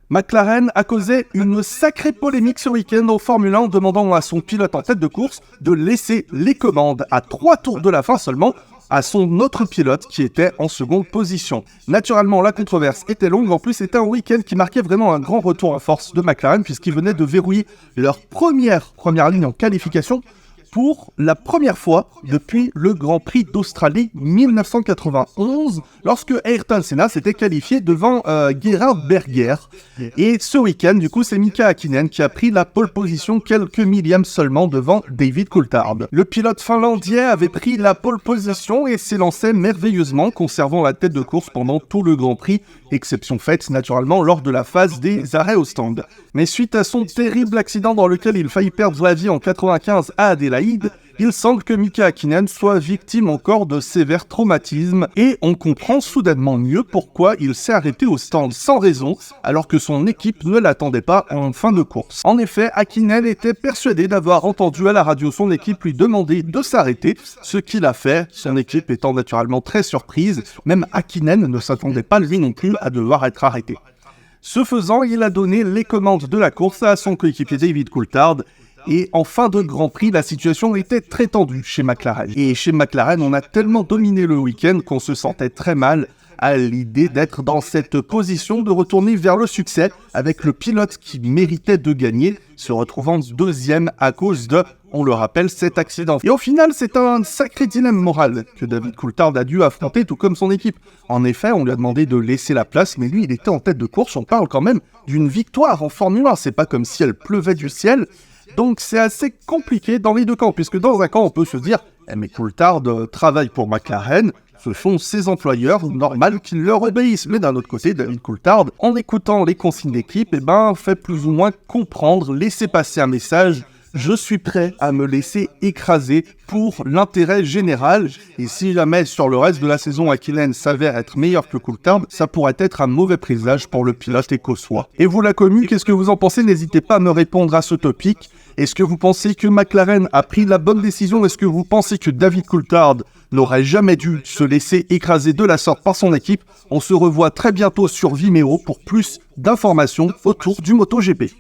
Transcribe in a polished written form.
McLaren a causé une sacrée polémique ce week-end en Formule 1 en demandant à son pilote en tête de course de laisser les commandes à 3 tours de la fin seulement à son autre pilote qui était en seconde position. Naturellement, la controverse était longue, en plus c'était un week-end qui marquait vraiment un grand retour en force de McLaren puisqu'ils venaient de verrouiller leur première ligne en qualification pour la première fois depuis le Grand Prix d'Australie 1991, lorsque Ayrton Senna s'était qualifié devant Gerhard Berger. Et ce week-end, du coup, c'est Mika Häkkinen qui a pris la pole position quelques millièmes seulement devant David Coulthard. Le pilote finlandais avait pris la pole position et s'élançait merveilleusement, conservant la tête de course pendant tout le Grand Prix, exception faite naturellement lors de la phase des arrêts au stand. Mais suite à son terrible accident dans lequel il faillit perdre la vie en 95 à Adélaïde, il semble que Mika Häkkinen soit victime encore de sévères traumatismes et on comprend soudainement mieux pourquoi il s'est arrêté au stand sans raison alors que son équipe ne l'attendait pas en fin de course. En effet, Häkkinen était persuadé d'avoir entendu à la radio son équipe lui demander de s'arrêter, ce qu'il a fait, son équipe étant naturellement très surprise, même Häkkinen ne s'attendait pas lui non plus à devoir être arrêté. Ce faisant, il a donné les commandes de la course à son coéquipier David Coulthard. Et en fin de Grand Prix, la situation était très tendue chez McLaren. Et chez McLaren, on a tellement dominé le week-end qu'on se sentait très mal à l'idée d'être dans cette position de retourner vers le succès avec le pilote qui méritait de gagner, se retrouvant deuxième à cause de, on le rappelle, cet accident. Et au final, c'est un sacré dilemme moral que David Coulthard a dû affronter, tout comme son équipe. En effet, on lui a demandé de laisser la place, mais lui, il était en tête de course. On parle quand même d'une victoire en Formule 1. C'est pas comme si elle pleuvait du ciel. Donc c'est assez compliqué dans les deux camps, puisque dans un camp, on peut se dire « mais Coulthard travaille pour McLaren, ce sont ses employeurs, normal qu'ils leur obéissent. » Mais d'un autre côté, David Coulthard, en écoutant les consignes d'équipe, fait plus ou moins comprendre, laisser passer un message « je suis prêt à me laisser écraser pour l'intérêt général. » Et si jamais sur le reste de la saison, Häkkinen s'avère être meilleur que Coulthard, ça pourrait être un mauvais présage pour le pilote écossois. Et vous la commu, qu'est-ce que vous en pensez? N'hésitez pas à me répondre à ce topic. Est-ce que vous pensez que McLaren a pris la bonne décision? Est-ce que vous pensez que David Coulthard n'aurait jamais dû se laisser écraser de la sorte par son équipe? On se revoit très bientôt sur Vimeo pour plus d'informations autour du MotoGP.